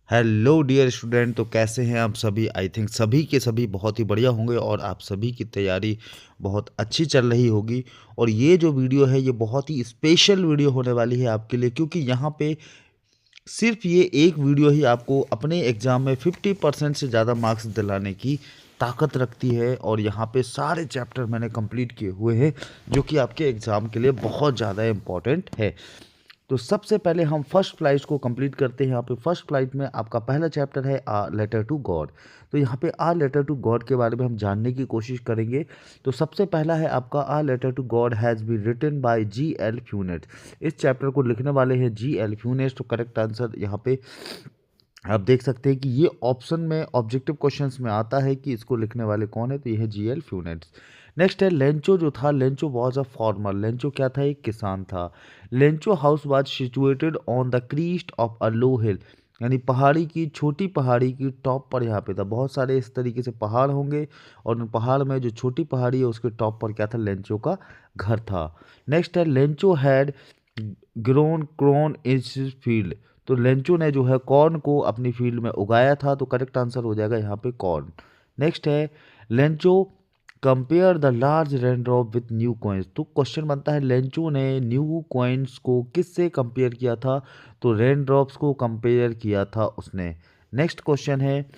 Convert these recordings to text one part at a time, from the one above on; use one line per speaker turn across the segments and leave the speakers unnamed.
Hello dear student, तो कैसे हैं आप सभी। आई थिंक सभी के सभी बहुत ही बढ़िया होंगे और आप सभी की तैयारी बहुत अच्छी चल रही होगी। और ये जो वीडियो है ये बहुत ही स्पेशल वीडियो होने वाली है आपके लिए, क्योंकि यहाँ पे सिर्फ ये एक वीडियो ही आपको अपने एग्ज़ाम में 50% से ज़्यादा मार्क्स दिलाने की ताकत रखती है। और यहाँ पे सारे चैप्टर मैंने कंप्लीट किए हुए हैं जो कि आपके एग्ज़ाम के लिए बहुत ज़्यादा इम्पॉर्टेंट है। तो सबसे पहले हम फर्स्ट फ्लाइट को कंप्लीट करते हैं। यहाँ पे फर्स्ट फ्लाइट में आपका पहला चैप्टर है आ लेटर टू गॉड। तो यहाँ पे आ लेटर टू गॉड के बारे में हम जानने की कोशिश करेंगे। तो सबसे पहला है आपका a letter to God has been written by G.L. Fuentes. इस चैप्टर को लिखने वाले हैं G.L. फ्यूनेट। तो करेक्ट आंसर यहाँ पे आप देख सकते हैं कि ये ऑप्शन में ऑब्जेक्टिव क्वेश्चंस में आता है कि इसको लिखने वाले कौन है, तो ये है G.L. फ्यूनेट्स। नेक्स्ट है लेंचो जो था, Lencho was a farmer. Lencho क्या था, एक किसान था। Lencho house was situated on the crest of a low hill, यानी पहाड़ी की, छोटी पहाड़ी की टॉप पर यहाँ पे था। बहुत सारे इस तरीके से पहाड़ होंगे और उन पहाड़ में जो छोटी पहाड़ी है उसके टॉप पर क्या था, लेंचो का घर था। नेक्स्ट है Lencho had grown corn is field. तो लेंचो ने जो है कॉर्न को अपनी फील्ड में उगाया था। तो करेक्ट आंसर हो जाएगा यहाँ पे कॉर्न। नेक्स्ट है Lencho compare the large raindrop with new coins. तो क्वेश्चन बनता है लेंचो ने न्यू कॉइन्स को किससे कंपेयर किया था, तो रेनड्रॉप्स को कंपेयर किया था उसने। नेक्स्ट क्वेश्चन है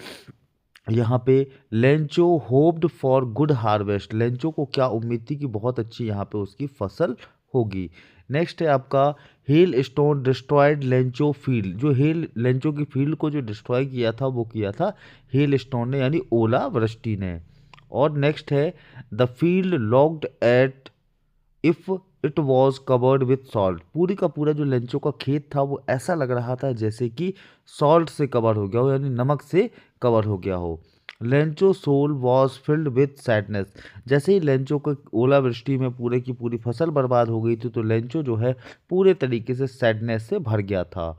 यहाँ पे Lencho hoped for good harvest. Lencho को क्या उम्मीद थी कि बहुत अच्छी यहाँ पे उसकी फसल होगी। नेक्स्ट है आपका hello stone destroyed Lencho field. जो हेल लेंचो की फील्ड को जो डिस्ट्रॉय किया था वो किया था हेल स्टोन ने, यानी ओला वृष्टि ने। और नेक्स्ट है the field looked at if it was covered with salt. पूरी का पूरा जो लेंचो का खेत था वो ऐसा लग रहा था जैसे कि सॉल्ट से कवर हो गया हो, यानी नमक से कवर हो गया हो। Lencho soul was filled with sadness. जैसे ही लेंचो को ओलावृष्टि में पूरे की पूरी फसल बर्बाद हो गई थी तो लेंचो जो है पूरे तरीके से सैडनेस से भर गया था।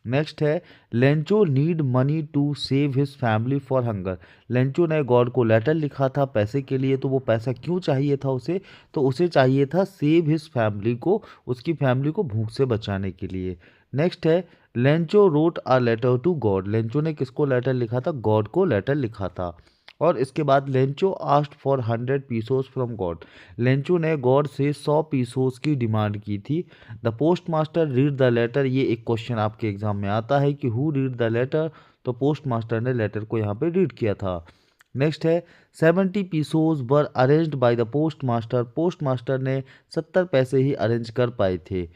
नेक्स्ट है Lencho need money to save his family for hunger. Lencho ने गॉड को लेटर लिखा था पैसे के लिए। तो वो पैसा क्यों चाहिए था उसे, तो उसे चाहिए था सेव हिज फैमिली को, उसकी फैमिली को भूख से बचाने के लिए। नेक्स्ट है Lencho wrote a letter to God. Lencho ने किसको लेटर लिखा था, गॉड को लेटर लिखा था। और इसके बाद Lencho asked for 100 pesos from God. Lencho ने गॉड से 100 पीसोस की डिमांड की थी। The post master read the letter. ये एक क्वेश्चन आपके एग्जाम में आता है कि हु रीड द लेटर, तो पोस्ट मास्टर ने लेटर को यहाँ पे रीड किया था। नेक्स्ट है 70 pesos were arranged by the post master. Post master ने 70 पैसे ही अरेंज कर पाए थे।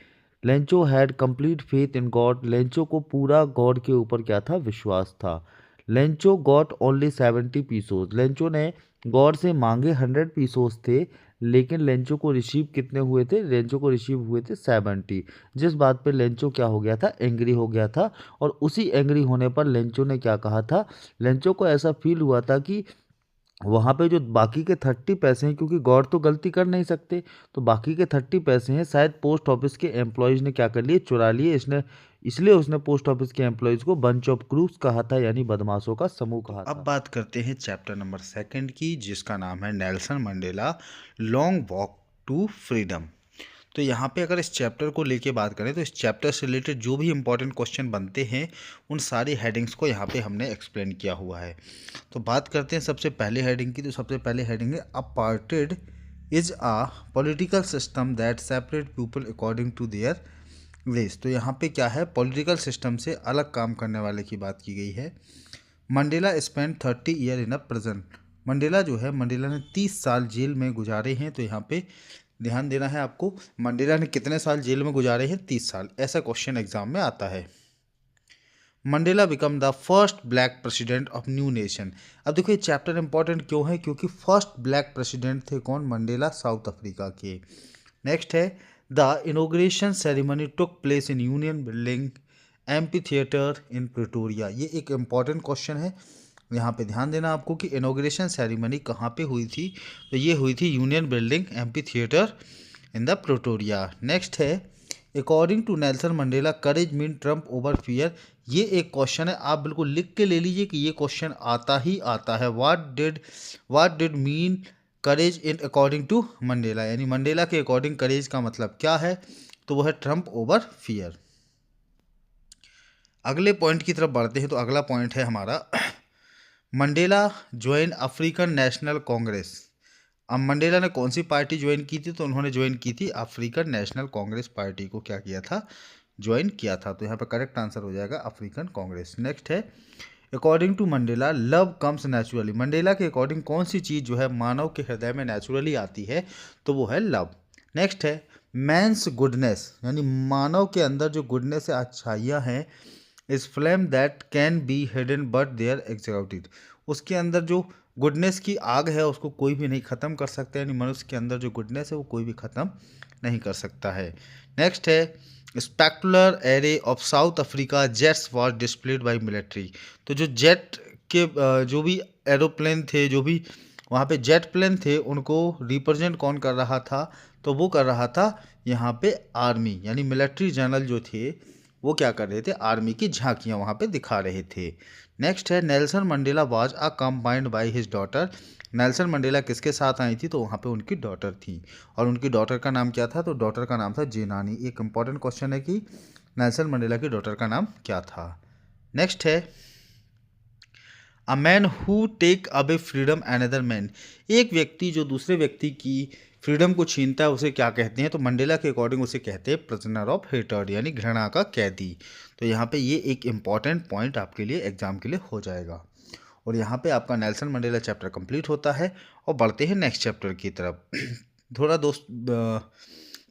Lencho had complete faith in God. Lencho को पूरा गॉड के ऊपर क्या था, विश्वास था। Lencho got only 70 pesos. Lencho ने गॉड से मांगे 100 पीसोज थे, लेकिन लेंचो को रिसीव कितने हुए थे, लेंचो को रिसीव हुए थे 70। जिस बात पे लेंचो क्या हो गया था, एंग्री हो गया था। और उसी एंग्री होने पर लेंचो ने क्या कहा था, लेंचो को ऐसा फील हुआ था कि वहाँ पे जो बाकी के 30 पैसे हैं, क्योंकि गॉड तो गलती कर नहीं सकते, तो बाकी के 30 पैसे हैं शायद पोस्ट ऑफिस के एम्प्लॉयज़ ने क्या कर लिए, चुरा लिए। इसने इसलिए उसने पोस्ट ऑफिस के एम्प्लॉयज़ को बंच ऑफ क्रूज कहा था, यानी बदमाशों का समूह कहा था।
अब बात करते हैं चैप्टर नंबर 2 की, जिसका नाम है Nelson Mandela long walk to freedom. तो यहाँ पे अगर इस चैप्टर को लेके बात करें तो इस चैप्टर से रिलेटेड जो भी इंपॉर्टेंट क्वेश्चन बनते हैं उन सारी हेडिंग्स को यहाँ पे हमने एक्सप्लेन किया हुआ है। तो बात करते हैं सबसे पहले हेडिंग की। तो सबसे पहले हेडिंग है apartheid is a political system that separate people according to their race. तो यहाँ पे क्या है, पॉलिटिकल सिस्टम से अलग काम करने वाले की बात की गई है। Mandela spend 30 year in a prison. Mandela जो है, मंडेला ने 30 साल जेल में गुजारे हैं। तो यहाँ पे ध्यान देना है आपको, मंडेला ने कितने साल जेल में गुजारे हैं, 30 साल। ऐसा क्वेश्चन एग्जाम में आता है। Mandela become the first black president of new nation. अब देखो ये चैप्टर इंपॉर्टेंट क्यों है, क्योंकि फर्स्ट ब्लैक प्रेसिडेंट थे कौन, मंडेला, साउथ अफ्रीका के। नेक्स्ट है the inauguration ceremony took place in union building amphitheatre in Pretoria. ये एक इम्पॉर्टेंट क्वेश्चन है, यहाँ पे ध्यान देना आपको कि इनॉग्रेशन सेरेमनी कहाँ पे हुई थी, तो ये हुई थी union building amphitheatre in the Pretoria. Next है according to Nelson Mandela courage mean triumph over fear. ये एक क्वेश्चन है, आप बिल्कुल लिख के ले लीजिए कि ये क्वेश्चन आता ही आता है। What did mean courage in according to Mandela, यानी मंडेला के अकॉर्डिंग करेज का मतलब क्या है, तो वो है ट्रम्प ओवर फियर। अगले पॉइंट की तरफ बढ़ते हैं। तो अगला पॉइंट है हमारा Mandela join African National Congress. अब मंडेला ने कौन सी पार्टी ज्वाइन की थी? तो उन्होंने ज्वाइन की थी अफ्रीकन नेशनल कांग्रेस पार्टी को क्या किया था? ज्वाइन किया था। तो यहाँ पर करेक्ट आंसर हो जाएगा अफ्रीकन कांग्रेस। नेक्स्ट है according to Mandela love comes naturally. Mandela के अकॉर्डिंग कौन सी चीज़ जो है मानव के हृदय में नेचुरली आती है? तो वो है लव। नेक्स्ट है मैंस गुडनेस, यानी मानव के अंदर जो गुडनेस है, अच्छाइयाँ हैं, is flame that can be hidden but there executed. उसके अंदर जो गुडनेस की आग है उसको कोई भी नहीं ख़त्म कर सकता, यानी मनुष्य के अंदर जो गुडनेस है वो कोई भी ख़त्म नहीं कर सकता है। नेक्स्ट है स्पेक्टुलर array of south Africa jets was displayed by military. तो जो जेट के जो भी एरोप्लेन थे, जो भी वहाँ पे जेट प्लेन थे, उनको रिप्रेजेंट कौन कर रहा था? तो वो कर रहा था यहाँ पे आर्मी, यानी मिलिट्री जनरल जो थे वो क्या कर रहे थे? आर्मी की झांकियाँ वहाँ पे दिखा रहे थे। नेक्स्ट है Nelson Mandela was accompanied by his daughter. Nelson Mandela किसके साथ आई थी? तो वहाँ पे उनकी डॉटर थी, और उनकी डॉटर का नाम क्या था? तो डॉटर का नाम था जेनानी। एक इंपॉर्टेंट क्वेश्चन है कि नेल्सन मंडेला की डॉटर का नाम क्या था। नेक्स्ट है a man who take away freedom another man. एक व्यक्ति जो दूसरे व्यक्ति की फ्रीडम को छीनता है उसे क्या कहते हैं? तो मंडेला के अकॉर्डिंग उसे कहते हैं प्रिजनर ऑफ हेटर्ड, यानी घृणा का कैदी। तो यहाँ पे ये एक इम्पॉर्टेंट पॉइंट आपके लिए एग्जाम के लिए हो जाएगा। और यहाँ पे आपका नेल्सन मंडेला चैप्टर कंप्लीट होता है और बढ़ते हैं नेक्स्ट चैप्टर की तरफ। थोड़ा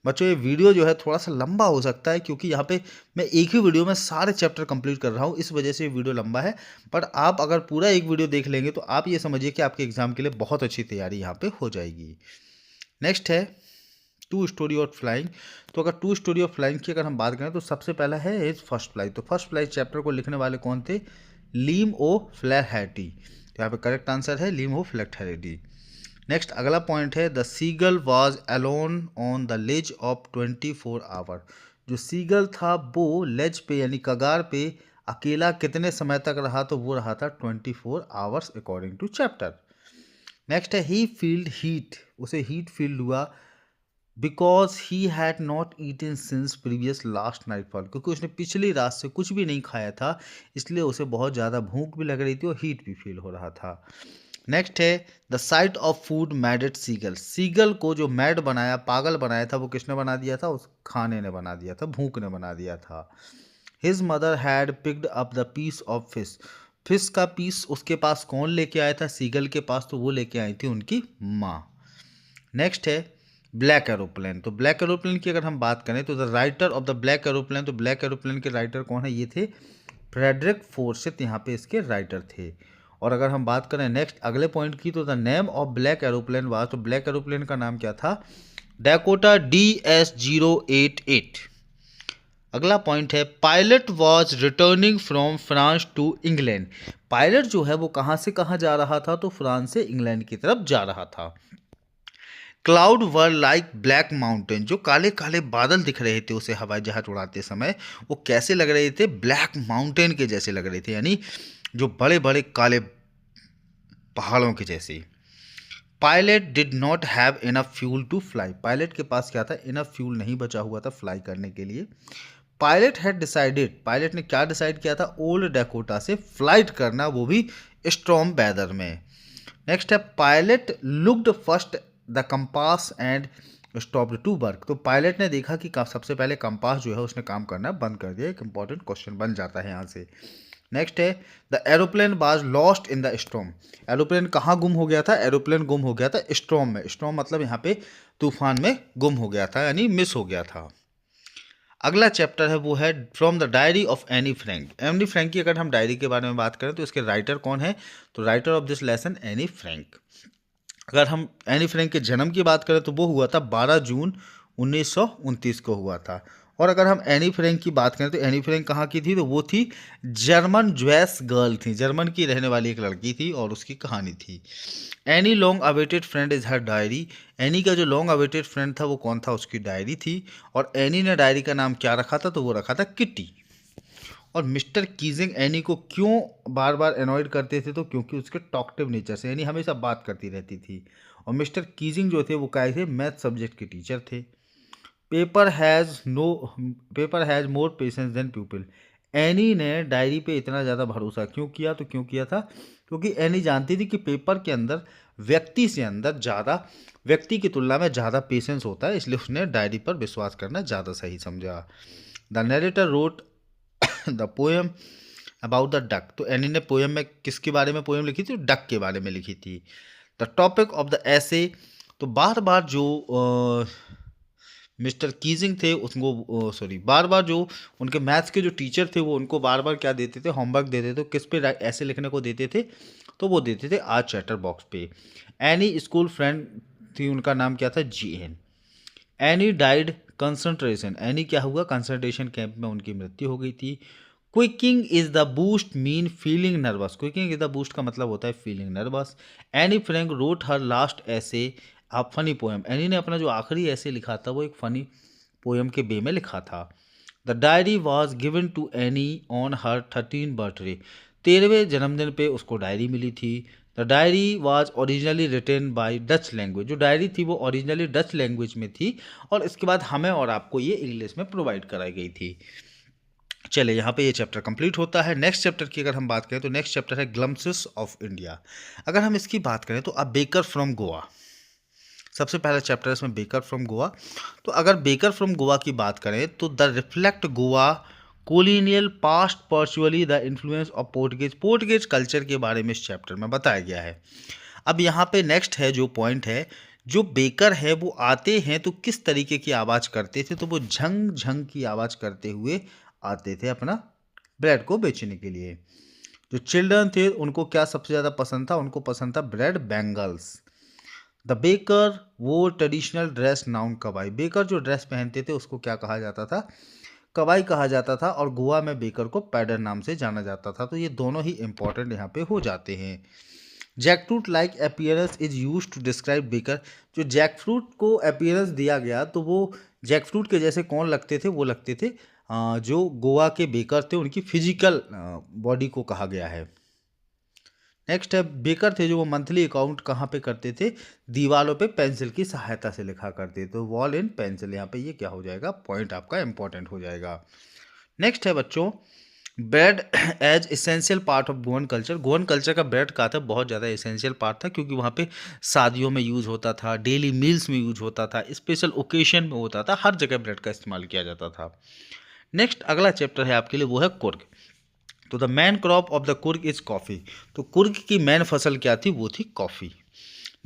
बच्चों ये वीडियो जो है थोड़ा सा लंबा हो सकता है, क्योंकि यहाँ पे मैं एक ही वीडियो में सारे चैप्टर कंप्लीट कर रहा हूँ, इस वजह से ये वीडियो लंबा है। पर आप अगर पूरा एक वीडियो देख लेंगे तो आप ये समझिए कि आपके एग्जाम के लिए बहुत अच्छी तैयारी यहाँ पे हो जाएगी। नेक्स्ट है टू स्टोरी ऑफ फ्लाइंग। तो अगर टू स्टोरी ऑफ फ्लाइंग की अगर हम बात करें तो सबसे पहला है इज फर्स्ट फ्लाइट। तो फर्स्ट फ्लाइट चैप्टर को लिखने वाले कौन थे? लीम ओ फ्लैटहेटी। तो यहाँ पे करेक्ट आंसर है लीम ओ फ्लैटहेटी। नेक्स्ट अगला पॉइंट है the seagull was alone on the ledge of 24 hour. जो सीगल था वो लेज पे यानी कगार पे अकेला कितने समय तक रहा? तो वो रहा था 24 hours according to chapter. Next है ही फील्ड हीट, उसे हीट फील्ड हुआ because he had not eaten since previous last nightfall. क्योंकि उसने पिछली रात से कुछ भी नहीं खाया था, इसलिए उसे बहुत ज़्यादा भूख भी लग रही थी और हीट भी फील हो रहा था। नेक्स्ट है the sight of food made seagull. Seagull को जो मैड बनाया, पागल बनाया था, वो किसने बना दिया था? उस खाने ने बना दिया था, भूख ने बना दिया था। His mother had picked up the piece of fish. Fish का पीस उसके पास कौन लेके आया था? सीगल के पास। तो वो लेके आई थी उनकी माँ। नेक्स्ट है ब्लैक एरोप्लेन। तो ब्लैक एरोप्लेन की अगर हम बात करें तो the writer of the black aeroplane, तो ब्लैक एरोप्लेन के राइटर कौन है? ये थे फ्रेडरिक फोर्सिथ, यहाँ पे इसके राइटर थे। और अगर हम बात करें नेक्स्ट अगले पॉइंट की तो the name of black aeroplane was, तो ब्लैक एरोप्लेन का नाम क्या था? Dakota DS-088। अगला पॉइंट है pilot was returning from France to England. Pilot जो है वो कहाँ से कहाँ जा रहा था? तो फ्रांस से इंग्लैंड की तरफ जा रहा था। Cloud were like black mountain. जो काले काले बादल दिख रहे थे उसे हवाई जहाज उड़ाते समय, वो कैसे लग रहे थे? ब्लैक माउंटेन के जैसे लग रहे थे, यानी जो बड़े बड़े काले पहाड़ों के जैसे। Pilot did not have enough fuel to fly. Pilot के पास क्या था? इनफ फ्यूल नहीं बचा हुआ था फ्लाई करने के लिए। पायलट हैड डिसाइडेड, पायलट ने क्या डिसाइड किया था? ओल्ड डैकोटा से फ्लाइट करना, वो भी स्टॉर्म वेदर में। नेक्स्ट है pilot looked first the compass and stopped to work. तो पायलट ने देखा कि सबसे पहले कंपास जो है उसने काम करना बंद कर दिया। एक इंपॉर्टेंट क्वेश्चन बन जाता है यहाँ से। नेक्स्ट है the aeroplane was lost in the storm. Aeroplane कहाँ गुम हो गया था? एरोप्लेन गुम हो गया था स्टॉर्म में। स्टॉर्म मतलब यहाँ पे तूफान में गुम हो गया था, यानी मिस हो गया था। अगला चैप्टर है वो है from the diary of Anne Frank. Anne Frank की अगर हम डायरी के बारे में बात करें तो इसके राइटर कौन है? तो writer of this lesson Anne Frank. अगर हम एनी फ्रैंक के जन्म की बात करें तो वो हुआ था 12 जून 1929 को हुआ था। और अगर हम एनी फ्रैंक की बात करें तो एनी फ्रैंक कहाँ की थी? तो वो थी जर्मन ज्वेस गर्ल थी, जर्मन की रहने वाली एक लड़की थी और उसकी कहानी थी। Any long awaited friend is her diary. Any का जो लॉन्ग अवेटेड फ्रेंड था वो कौन था? उसकी डायरी थी। और एनी ने डायरी का नाम क्या रखा था? तो वो रखा था किटी। और मिस्टर कीजिंग एनी को क्यों बार बार अवॉइड करते थे? तो क्योंकि उसके टॉकटिव नेचर से, यानी हमेशा बात करती रहती थी। और मिस्टर कीजिंग जो थे वो क्या थे? मैथ सब्जेक्ट के टीचर थे। Paper has more patience than people. Anne ने डायरी पे इतना ज़्यादा भरोसा क्यों किया? तो क्यों किया था? क्योंकि एनी जानती थी कि पेपर के अंदर व्यक्ति की तुलना में ज़्यादा पेशेंस होता है, इसलिए उसने डायरी पर विश्वास करना ज़्यादा सही समझा। The narrator wrote the poem about the duck. तो एनी ने पोएम में किसके बारे में पोएम लिखी थी? डक के बारे में लिखी थी। द टॉपिक ऑफ द ऐसे। तो बार बार जो मिस्टर कीजिंग थे उसको बार बार जो उनके मैथ्स के जो टीचर थे वो उनको बार बार क्या देते थे? होमवर्क देते थे। किस पे ऐसे लिखने को देते थे? तो वो देते थे आज चैटर बॉक्स पे। एनी स्कूल फ्रेंड थी, उनका नाम क्या था? जीएन। Anne died concentration. एनी क्या हुआ? कंसंट्रेशन कैंप में उनकी मृत्यु हो गई थी। Quaking is the boost mean feeling nervous. Quaking is the boost का मतलब होता है feeling nervous. Anne Frank wrote her last essay a funny poem. Any ने अपना जो आखिरी ऐसे लिखा था वो एक फनी पोएम के वे में लिखा था। The diary was given to Anne on her 13 birthday. 13वें जन्मदिन पे उसको डायरी मिली थी। The diary was originally written by Dutch language. जो डायरी थी वो ओरिजिनली डच लैंग्वेज में थी और इसके बाद हमें और आपको ये इंग्लिश में प्रोवाइड कराई गई थी। चले, यहाँ पे ये चैप्टर कंप्लीट होता है। नेक्स्ट चैप्टर की अगर हम बात करें तो नेक्स्ट चैप्टर है ग्लिम्पसेस ऑफ इंडिया। अगर हम इसकी बात करें तो अ बेकर फ्रॉम गोवा, सबसे पहला चैप्टर है इसमें बेकर फ्रॉम गोवा। तो अगर बेकर फ्रॉम गोवा की बात करें तो the reflect Goa colonial past perpetually the influence of Portuguese culture के बारे में इस चैप्टर में बताया गया है। अब यहाँ पे नेक्स्ट है जो पॉइंट है, जो बेकर है वो आते हैं तो किस तरीके की आवाज़ करते थे? तो वो झंग झंग की आवाज़ करते हुए आते थे अपना ब्रेड को बेचने के लिए। जो चिल्ड्रन थे उनको क्या सबसे ज़्यादा पसंद था? उनको पसंद था ब्रेड बैंगल्स। द बेकर वो ट्रेडिशनल ड्रेस नाउन कवाई। बेकर जो ड्रेस पहनते थे उसको क्या कहा जाता था? कवाई कहा जाता था और गोवा में बेकर को पैडर नाम से जाना जाता था। तो ये दोनों ही इंपॉर्टेंट यहाँ पे हो जाते हैं। Jackfruit like appearance is use to describe baker. जो जैकफ्रूट को अपीयरेंस दिया गया तो वो जैकफ्रूट के जैसे कौन लगते थे? वो लगते थे जो गोवा के बेकर थे उनकी फिजिकल बॉडी को कहा गया है। नेक्स्ट है बेकर थे जो वो मंथली अकाउंट कहाँ पे करते थे? दीवालों पे पेंसिल की सहायता से लिखा करते थे। तो वॉल इन पेंसिल, यहाँ पे ये क्या हो जाएगा? पॉइंट आपका इंपॉर्टेंट हो जाएगा। नेक्स्ट है बच्चों bread as essential part of Goan culture. Goan culture का ब्रेड का था बहुत ज़्यादा इसेंशियल पार्ट था क्योंकि वहाँ पे शादियों में यूज़ होता था, डेली मील्स में यूज़ होता था, स्पेशल ओकेशन में होता था, हर जगह ब्रेड का इस्तेमाल किया जाता था। नेक्स्ट अगला चैप्टर है आपके लिए वो है कुर्ग। तो the man crop of the Coorg is coffee. तो कुर्ग की मैन फसल क्या थी? वो थी कॉफ़ी।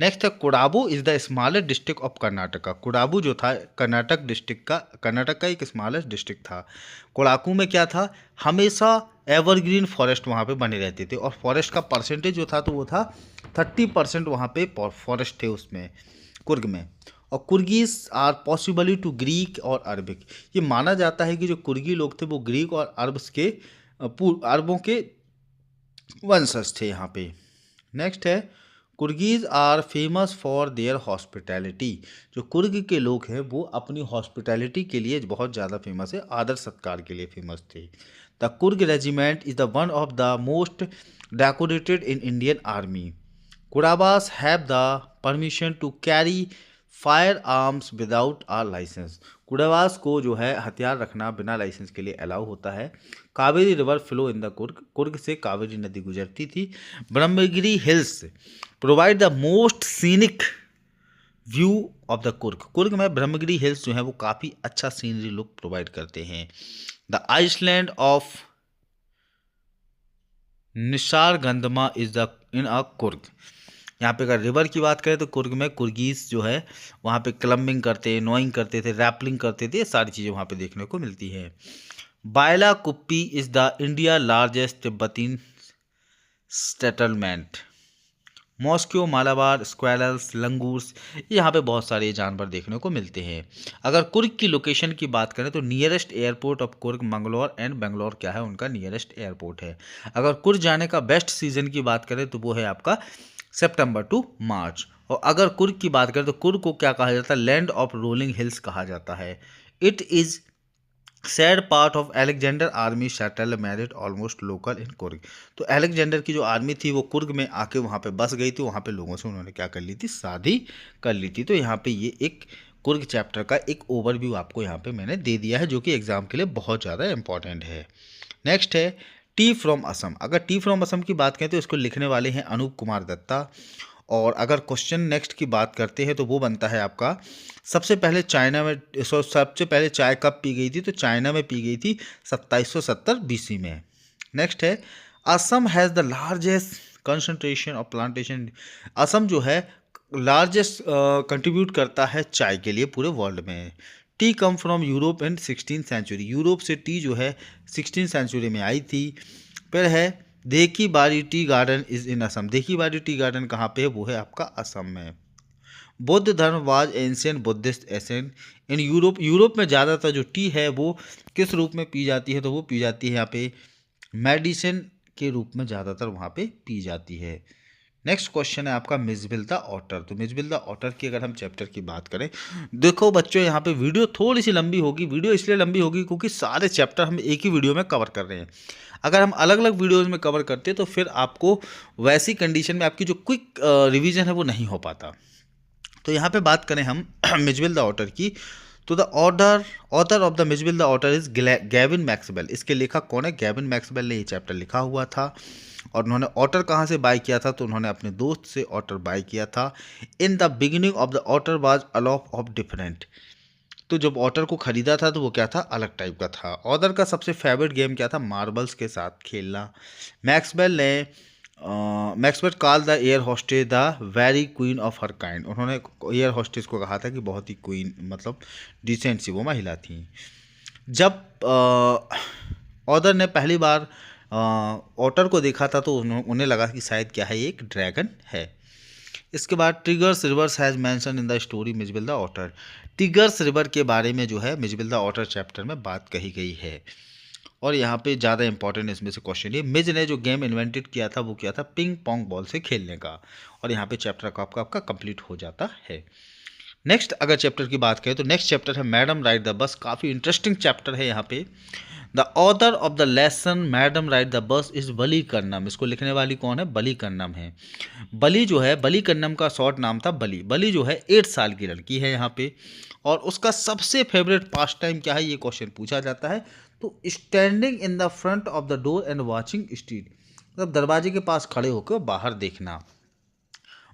नेक्स्ट है Kodagu is the smallest district of Karnataka. Kodagu जो था कर्नाटक का एक स्मॉलेस्ट डिस्ट्रिक्ट था। कोडाकू में क्या था? हमेशा एवरग्रीन फॉरेस्ट वहाँ पे बने रहते थे और फॉरेस्ट का परसेंटेज जो था तो वो था 30% वहाँ पे फॉरेस्ट थे उसमें कुर्ग में। और कुर्गीज आर पॉसिबली टू ग्रीक और अरबिक। ये माना जाता है कि जो कुर्गी लोग थे वो ग्रीक और अरबों के वंशज थे यहाँ पे। नेक्स्ट है Coorgis are famous for their hospitality. जो कुर्ग के लोग हैं वो अपनी हॉस्पिटैलिटी के लिए बहुत ज़्यादा फेमस है, आदर सत्कार के लिए फेमस थे। The Coorg regiment is the one of the most decorated in Indian army. Kodavas have the permission to carry fire arms without a licence. Kodavas को जो है हथियार रखना बिना लाइसेंस के लिए अलाउ होता है। Kaveri river flow in the Coorg. Coorg से कावेरी नदी गुजरती थी। Brahmagiri hills provide the most scenic view of the Coorg. Coorg में ब्रह्मगिरी हिल्स जो है वो काफ़ी अच्छा सीनरी लुक प्रोवाइड करते हैं। The island of Nisargadhama is the in a Coorg. यहाँ पे अगर रिवर की बात करें तो कुर्ग में कुर्गीस जो है वहाँ पे क्लम्बिंग करते, नोइंग करते थे, रैपलिंग करते थे, ये सारी चीज़ें वहाँ पे देखने को मिलती हैं। Bylakuppe is the India largest Tibetan settlement. मॉस्को, मालाबार, स्क्वैरल्स, लंगूर्स, यहाँ पे बहुत सारे जानवर देखने को मिलते हैं। अगर कुर्ग की लोकेशन की बात करें तो nearest airport of Coorg Mangalore and Bangalore क्या है? उनका नियरेस्ट एयरपोर्ट है। अगर कुर्ग जाने का बेस्ट सीजन की बात करें तो वो है आपका सितंबर टू मार्च। और अगर कुर्ग की बात करें तो कुर्ग को क्या कहा जाता है? लैंड ऑफ रोलिंग हिल्स कहा जाता है। It is said part of Alexander army settle married almost local in Coorg. तो अलेक्जेंडर की जो आर्मी थी वो कुर्ग में आके वहाँ पे बस गई थी, वहाँ पे लोगों से उन्होंने क्या कर ली थी? शादी कर ली थी। तो यहाँ पे ये एक कुर्ग चैप्टर का एक ओवरव्यू आपको यहाँ पे मैंने दे दिया है जो कि एग्जाम के लिए बहुत ज़्यादा इंपॉर्टेंट है। नेक्स्ट है टी फ्रॉम असम। अगर टी फ्रॉम असम की बात करें तो इसको लिखने वाले हैं अनूप कुमार दत्ता। और अगर क्वेश्चन नेक्स्ट की बात करते हैं तो वो बनता है आपका सबसे पहले चाइना में सबसे पहले चाय कब पी गई थी, तो चाइना में पी गई थी 2770 BC में। नेक्स्ट है Assam has the largest concentration of plantation. Assam जो है लार्जेस्ट कंट्रीब्यूट करता है चाय के लिए पूरे वर्ल्ड में। Tea come from Europe in 16th century. Europe से टी जो है 16th सेंचुरी में आई थी। फिर है देखी बारी tea garden is in Assam. देखी बारी टी गार्डन कहाँ पे है, वो है आपका असम में। बौद्ध धर्म was ancient Buddhist ascent in Europe. Europe में ज़्यादातर जो टी है वो किस रूप में पी जाती है, तो वो पी जाती है यहाँ पे मेडिसिन के रूप में ज़्यादातर वहाँ पे पी जाती है। नेक्स्ट क्वेश्चन है आपका मिसबिल द ऑटर। तो मिसबिल द ऑटर की अगर हम चैप्टर की बात करें, देखो बच्चों यहाँ पे वीडियो थोड़ी सी लंबी होगी। वीडियो इसलिए लंबी होगी क्योंकि सारे चैप्टर हम एक ही वीडियो में कवर कर रहे हैं। अगर हम अलग अलग वीडियोज़ में कवर करते तो फिर आपको वैसी कंडीशन में आपकी जो क्विक रिवीजन है वो नहीं हो पाता। तो यहाँ पे बात करें हम मिसबिल द ऑटर की, तो the author of the Mijbil the otter is Gavin Maxwell. इसके लेखक कौन है, गैविन मैक्सवेल ने ये चैप्टर लिखा हुआ था। और उन्होंने ऑटर कहाँ से बाय किया था, तो उन्होंने अपने दोस्त से ऑटर बाय किया था। In the beginning of the otter was aloof of different. तो जब ऑटर को खरीदा था तो वो क्या था, अलग टाइप का था। ऑथर का सबसे फेवरेट गेम क्या था, मार्बल्स के साथ खेलना। Maxwell call the air hostess the very queen of her kind. उन्होंने एयर होस्टेज को कहा था कि बहुत ही क्वीन मतलब डिसेंट सी वो महिला थी। जब ऑथर ने पहली बार ऑटर को देखा था तो उन्हें लगा कि शायद क्या है, ये एक ड्रैगन है। इसके बाद Tigris rivers has mention in the story Mijbil the otter. Tigris river के बारे में जो है मिसबिल द ऑटर चैप्टर में बात कही गई है। और यहाँ पे ज़्यादा इंपॉर्टेंट इसमें से क्वेश्चन ये, मिज ने जो गेम इन्वेंटेड किया था वो क्या था, पिंग पोंग बॉल से खेलने का। और यहाँ पे चैप्टर का आपका कंप्लीट हो जाता है। नेक्स्ट अगर चैप्टर की बात करें तो नेक्स्ट चैप्टर है मैडम राइड द बस। काफ़ी इंटरेस्टिंग चैप्टर है यहाँ पे। The author of the lesson madam ride the bus is Vallikkannan. इसको लिखने वाली कौन है, बली कर्नम है। बली जो है, बली कर्नम का शॉर्ट नाम था बली। बली जो है 8 साल की लड़की है यहाँ पे। और उसका सबसे फेवरेट पास टाइम क्या है, ये क्वेश्चन पूछा जाता है। तो standing in the front of the door and watching street, मतलब दरवाजे के पास खड़े होकर बाहर देखना।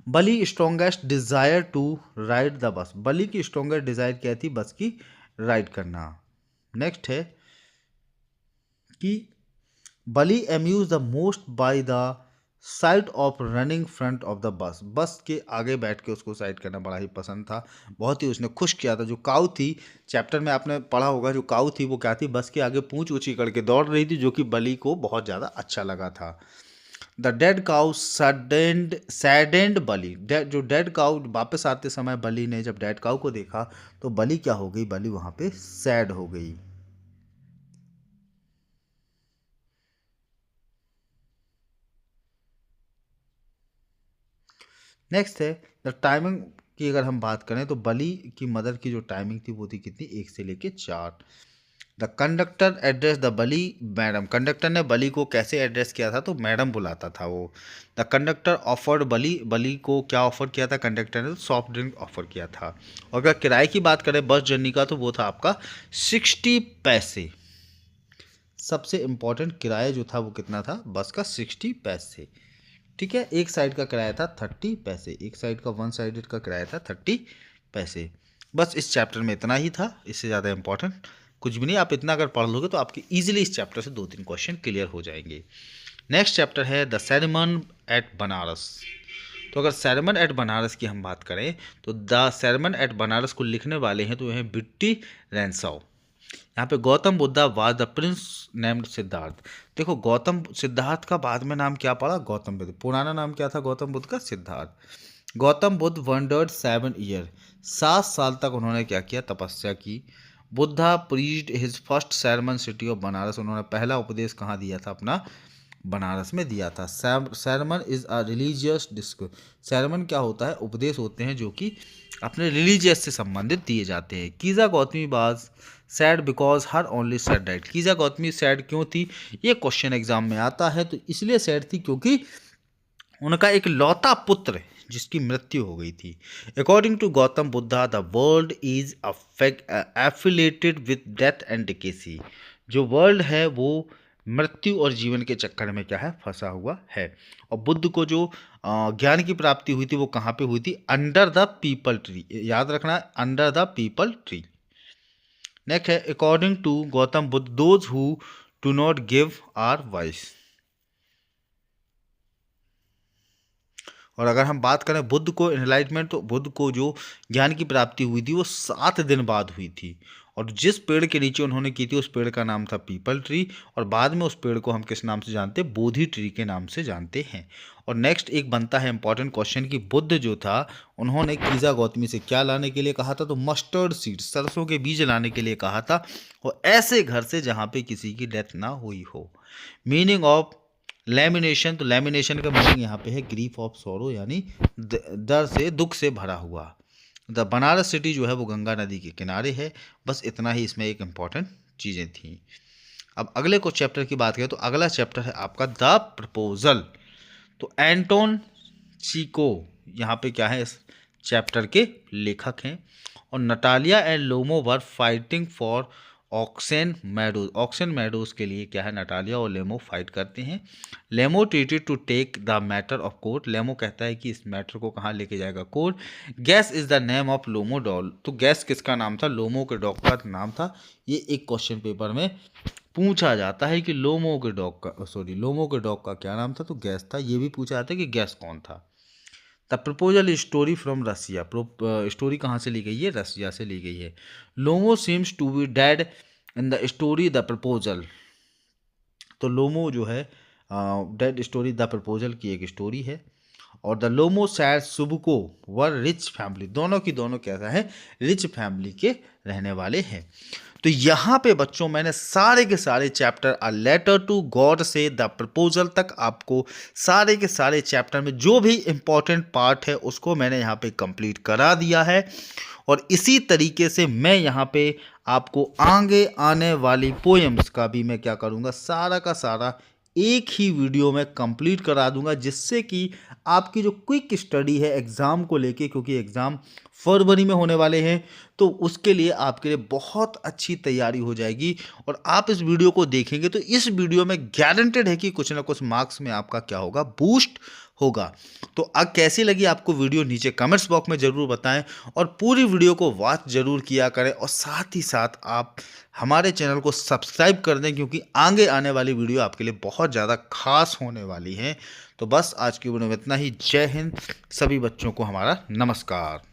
Valli strongest desire to ride the bus. Valli की स्ट्रॉन्गेस्ट डिज़ायर क्या थी, बस की राइड करना। नेक्स्ट है कि Valli amuse the most by the side of running front of the bus. Bus के आगे बैठ के उसको साइड करना बड़ा ही पसंद था, बहुत ही उसने खुश किया था। जो काऊ थी, चैप्टर में आपने पढ़ा होगा, जो काऊ थी वो क्या थी, बस के आगे पूंछ ऊंची करके दौड़ रही थी, जो कि बली को बहुत ज़्यादा अच्छा लगा था। द डेड काउ सैडेंड बली। जो डेड काउ वापस आते समय बली ने जब डेड काउ को देखा तो बली क्या हो गई, बली वहाँ पे सैड हो गई। नेक्स्ट है द टाइमिंग की अगर हम बात करें तो बली की मदर की जो टाइमिंग थी वो थी कितनी, 1 से लेके 4। The conductor address the Bali madam. Conductor ने बली को कैसे एड्रेस किया था, तो मैडम बुलाता था वो। द कंडक्टर ऑफर्ड बली। बली को क्या ऑफर किया था कंडक्टर ने, तो सॉफ्ट ड्रिंक ऑफर किया था। और अगर किराए की बात करें बस जर्नी का, तो वो था आपका 60 पैसे। सबसे इम्पोर्टेंट किराया जो था वो कितना था, बस का 60 पैसे। ठीक है, एक साइड का किराया था 30 पैसे। एक साइड का वन साइडेड का किराया था 30 पैसे। बस इस चैप्टर में इतना ही था, इससे ज़्यादा इंपॉर्टेंट कुछ भी नहीं। आप इतना अगर पढ़ लोगे तो आपके इजीली इस चैप्टर से 2-3 क्वेश्चन क्लियर हो जाएंगे। नेक्स्ट चैप्टर है द सेरेमन एट बनारस। तो अगर सेरेमन एट बनारस की हम बात करें तो द सेरेमन एट बनारस को लिखने वाले हैं तो हैं बिट्टी रैंसाओ। यहाँ पे Gautam Buddha was the Prince named Siddharth. देखो गौतम सिद्धार्थ का बाद में नाम क्या पड़ा, गौतम बुद्ध। पुराना नाम क्या था गौतम बुद्ध का, सिद्धार्थ। Gautam Buddha wandered 7 year. 7 साल तक उन्होंने क्या किया, तपस्या की। Buddha preached his first sermon city of Banaras. उन्होंने पहला उपदेश कहाँ दिया था, अपना बनारस में दिया था। sermon is a religious discourse. sermon क्या होता है, उपदेश होते हैं जो कि अपने रिलीजियस से संबंधित दिए जाते हैं। Kisa Gotami was sad because her only son died. Kisa Gotami sad क्यों थी, ये क्वेश्चन एग्जाम में आता है। तो इसलिए सैड थी क्योंकि उनका एक लौता पुत्र जिसकी मृत्यु हो गई थी। According to Gautam Buddha the world is afflicted with death and decay. जो वर्ल्ड है वो मृत्यु और जीवन के चक्कर में क्या है, फंसा हुआ है। और बुद्ध को जो ज्ञान की प्राप्ति हुई थी वो कहाँ पे हुई थी, अंडर द पीपल ट्री, याद रखना, under the peepal tree. Next है according to Gautam Buddha those who do not give are voice. और अगर हम बात करें बुद्ध को एनलाइटमेंट, तो बुद्ध को जो ज्ञान की प्राप्ति हुई थी वो 7 दिन बाद हुई थी। और जिस पेड़ के नीचे उन्होंने की थी उस पेड़ का नाम था पीपल ट्री, और बाद में उस पेड़ को हम किस नाम से जानते हैं, बोधि ट्री के नाम से जानते हैं। और नेक्स्ट एक बनता है इंपॉर्टेंट क्वेश्चन कि बुद्ध जो था उन्होंने कीजा गौतमी से क्या लाने के लिए कहा था, तो मस्टर्ड सीड, सरसों के बीज लाने के लिए कहा था, और ऐसे घर से जहाँ पे किसी की डेथ ना हुई हो। मीनिंग ऑफ लैमिनेशन, तो लैमिनेशन का मीनिंग यहाँ पे है ग्रीफ ऑफ सॉरो, यानी दर्द से, दुख से भरा हुआ। द बनारस सिटी जो है वो गंगा नदी के किनारे है। बस इतना ही इसमें एक इम्पॉर्टेंट चीज़ें थी। अब अगले को चैप्टर की बात करें तो अगला चैप्टर है आपका द प्रपोजल। तो एंटोन चीको यहाँ पे क्या है, इस चैप्टर के लेखक हैं। और Natalia and Lomov were fighting for Oxen Meadows, Oxen Meadows के लिए क्या है, नटालिया और लेमो फाइट करते हैं। Lomov threatened to take the matter of court, Lomov कहता है कि इस मैटर को कहाँ लेके जाएगा, court. Guess is the name of Lomov dog, तो गैस किसका नाम था, लोमो के डॉग का नाम था। ये एक क्वेश्चन पेपर में पूछा जाता है कि लोमो के डॉग का, सॉरी, लोमो के डॉग का क्या नाम था, तो गैस था। ये भी पूछा जाता है कि गैस कौन था। The proposal story from Russia, story कहाँ से ली गई है, रसिया से ली गई है। Lomov seems to be dead in the story the proposal, तो लोमो जो है डेड स्टोरी द प्रपोजल की एक स्टोरी है। और द लोमो सैड सुबको वर रिच फैमिली, दोनों की दोनों कैसा है, रिच फैमिली के रहने वाले हैं। तो यहाँ पे बच्चों मैंने सारे के सारे chapter a letter to God से द प्रपोजल तक आपको सारे के सारे चैप्टर में जो भी इम्पोर्टेंट पार्ट है उसको मैंने यहाँ पे कंप्लीट करा दिया है। और इसी तरीके से मैं यहाँ पे आपको आगे आने वाली पोएम्स का भी मैं क्या करूँगा, सारा का सारा एक ही वीडियो में कंप्लीट करा दूंगा, जिससे कि आपकी जो क्विक स्टडी है एग्ज़ाम को लेके, क्योंकि एग्ज़ाम फरवरी में होने वाले हैं, तो उसके लिए आपके लिए बहुत अच्छी तैयारी हो जाएगी। और आप इस वीडियो को देखेंगे तो इस वीडियो में गारंटेड है कि कुछ ना कुछ मार्क्स में आपका क्या होगा, बूस्ट होगा। तो अब कैसी लगी आपको वीडियो नीचे कमेंट्स बॉक्स में ज़रूर बताएं, और पूरी वीडियो को वॉच ज़रूर किया करें, और साथ ही साथ आप हमारे चैनल को सब्सक्राइब कर दें, क्योंकि आगे आने वाली वीडियो आपके लिए बहुत ज़्यादा खास होने वाली है। तो बस आज की वीडियो में इतना ही। जय हिंद, सभी बच्चों को हमारा नमस्कार।